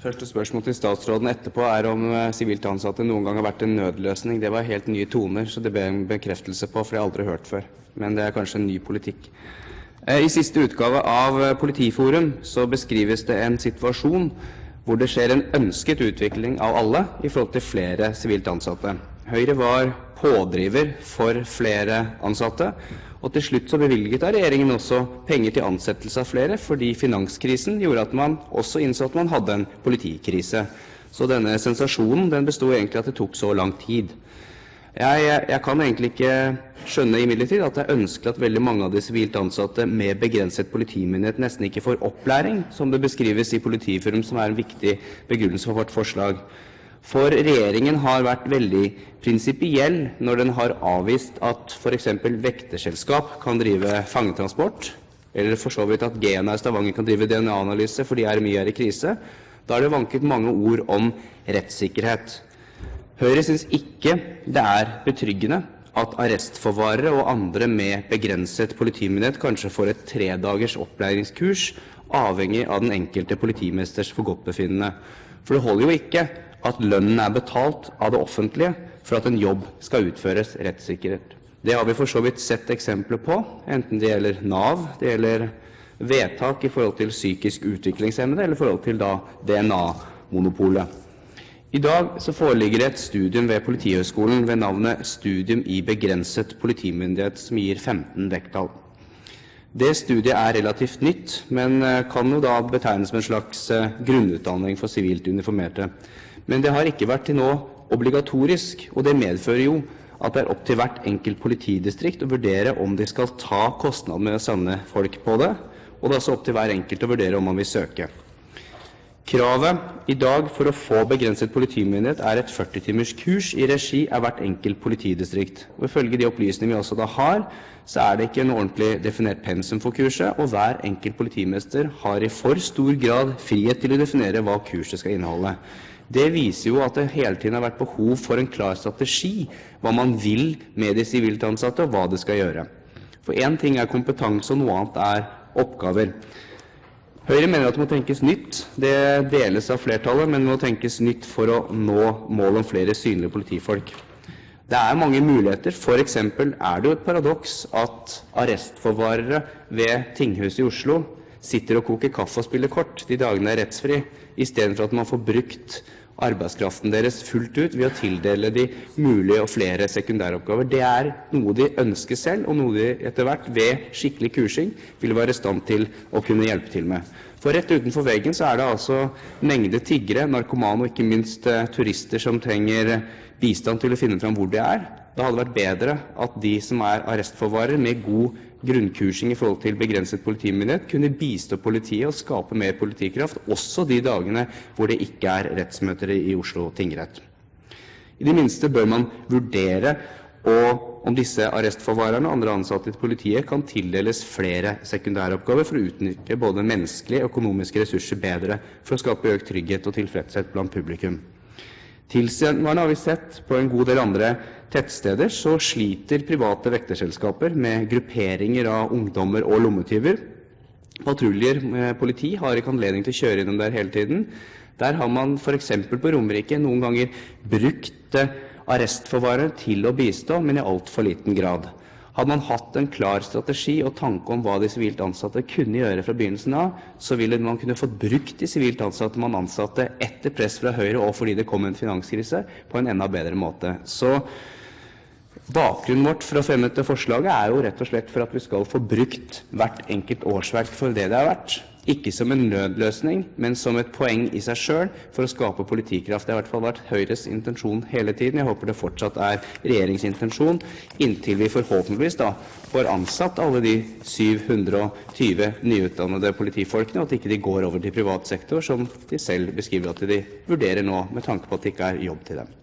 Første spørsmål til statsråden etterpå om sivilt ansatte noen gang har vært en nødløsning. Det var helt nye toner, så det ber jeg en bekreftelse på, for det har jeg aldri hørt før. Men det kanskje en ny politikk. I siste utgave av Politiforum så beskrives det en situasjon hvor det skjer en ønsket utvikling av alle i forhold til flere sivilt ansatte. Høyre var pådriver for flere ansatte, og til slutt så bevilget regjeringen også penger til ansettelse av flere, fordi finanskrisen gjorde at man også innså at man hadde en politikrise. Så denne sensasjonen, den bestod egentlig at det tok så lang tid. Jeg kan egentlig ikke skjønne imidlertid at det ønskelig at veldig mange av de sivilt ansatte med begrenset politimyndighet nesten ikke får opplæring, som det beskrives i Politiforum, som en viktig begrunnelse for vårt forslag. For regjeringen har vært veldig prinsipiell når den har avvist at for eksempel vekterselskap kan drive fangetransport, eller for så vidt at GNA i Stavanger kan drive DNA-analyse fordi RMI i krise. Da har det vanket mange ord om rettssikkerhet. Høyre synes ikke det betryggende at arrestforvarere og andre med begrenset politimyndighet kanskje får et 3 dagers opplæringskurs, avhengig av den enkelte politimesters forgodtbefinnende. For det holder jo ikke at lønnen betalt av det offentlige for at en jobb skal utføres rettssikkert. Det har vi for så vidt sett eksempler på, enten det gjelder NAV, det gjelder vedtak i forhold til psykisk utviklingshemmede, eller i forhold til DNA-monopolet. I dag så foreligger et studium ved Politihøgskolen ved navnet Studium i begrenset politimyndighet, som gir 15 vekttall. Det studiet relativt nytt, men kan jo da betegnes som en slags grunnutdanning for sivilt uniformerte. Men det har ikke vært til nå obligatorisk, og det medfører jo at det opp til hvert enkelt politidistrikt å vurdere om de skal ta kostnaden med å sende folk på det, og det er også opp til hver enkelt å vurdere om man vil søke. Kravet i dag for å få begrenset politimyndighet et 40-timers kurs i regi av hvert enkelt politidistrikt. Og ifølge de opplysninger vi også da har, så det ikke en ordentlig definert pensum for kurset, og hver enkelt politimester har i for stor grad frihet til å definere hva kurset skal inneholde. Det viser jo at det hele tiden har vært behov for en klar strategi, hva man vil med de sivilt ansatte og hva det skal gjøre. For en ting kompetanse, og noe annet oppgaver. Høyre mener at det må tenkes nytt. Det deles av flertallet, men det må tenkes nytt for å nå målet om flere synlige politifolk. Det mange muligheter. For eksempel det jo et paradoks at arrestforvarere ved Tinghuset i Oslo sitter og koker kaffe og spiller kort de dagene rettsfri, i stedet for at man får brukt arbeidskraften deres fullt ut ved å tildele de mulige og flere sekundæroppgaver. Det noe de ønsker selv, og noe de etter hvert ved skikkelig kursing vil være i stand til å kunne hjelpe til med. For rett utenfor veggen så det altså mengde tiggere, narkomane og ikke minst turister som trenger bistand til å finne fram hvor de Det hadde vært bedre at de som arrestforvarere med god grunnkursing i forhold til begrenset politimyndighet kunne bistå politiet og skape mer politikraft, også de dagene hvor det ikke rettsmøter i Oslo tingrett. I det minste bør man vurdere om disse arrestforvarerne og andre ansatte i politiet kan tildeles flere sekundæroppgaver for å utnytte både menneskelige og økonomiske ressurser bedre for å skape økt trygghet og tilfredshet blant publikum. Tilsvarende har vi sett på en god del andre tettsteder, så sliter private vekterselskaper med grupperinger av ungdommer og lommetyver. Patruljer med politi har ikke anledning til å kjøre innom der hele tiden. Der har man for eksempel på Romerike noen ganger brukt arrestforvarere til å bistå, men i alt for liten grad. Hadde man hatt en klar strategi og tanke om hva de sivilt ansatte kunne gjøre fra begynnelsen av, så ville man kunne fått brukt de sivilt ansatte man ansatte etter press fra Høyre og fordi det kom en finanskrise på en enda bedre måte. Så bakgrunnen vårt for å fremme dette forslaget jo rett og slett for at vi skal få brukt hvert enkelt årsverk for det det vært. Ikke som en nødløsning, men som et poeng i seg selv for å skape politikraft. Det har i hvert fall vært Høyres intensjon hele tiden. Jeg håper det fortsatt regjeringsintensjon, inntil vi forhåpentligvis får ansatt alle de 720 nyutdannede politifolkene, og at ikke de går over til privat sektor, som de selv beskriver at de vurderer nå, med tanke på at det ikke jobb til dem.